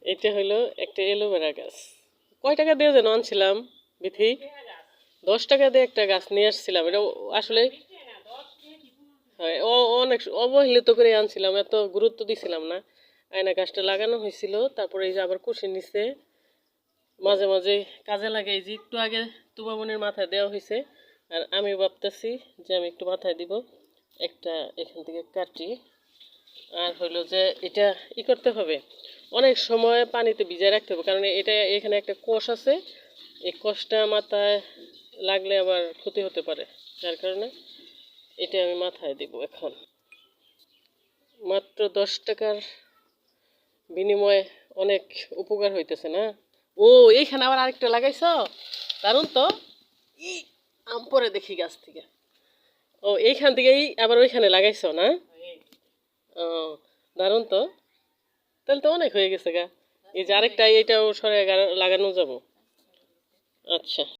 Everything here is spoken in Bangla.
এটা হলো একটা এলোভেরা গাছ। কয় টাকা দিয়ে যেন আনছিলাম বিথি? 10 টাকা দিয়ে একটা গাছ নিয়ে আসছিলাম। এটা আসলে হয় অনেক অবহেলিত করে আনছিলাম, এত গুরুত্ব দিছিলাম না। আয়না গাছটা লাগানো হয়েছিল, তারপরে এই যে আবার কুশি নিচে মাঝে মাঝে কাজে লাগে। এই যে একটু আগে তুবামনির মাথায় দেওয়া হয়েছে, আর আমি ভাবতেছি যে আমি একটু মাথায় দিব। একটা এখান থেকে কাটি। আর হইলো যে এটা করতে হবে, অনেক সময় পানিতে ভিজায় রাখতে হবে, কারণ এটা এখানে একটা কোষ আছে। এই কোষটা মাথায় লাগলে আবার ক্ষতি হতে পারে, যার কারণে এটা আমি মাথায় দিব এখন। মাত্র 10 টাকার বিনিময়ে অনেক উপকার হইতেছে না? ও, এইখানে আবার আরেকটা লাগাইছ, দারুন তো। ই, আম পরে দেখি গাছ থেকে। ও, এইখান থেকেই আবার ওইখানে লাগাইছ না? ও, দারুন তো। তাহলে তো অনেক হয়ে গেছে গা। এই যে আরেকটা, এইটাও সরে লাগানো যাবো। আচ্ছা।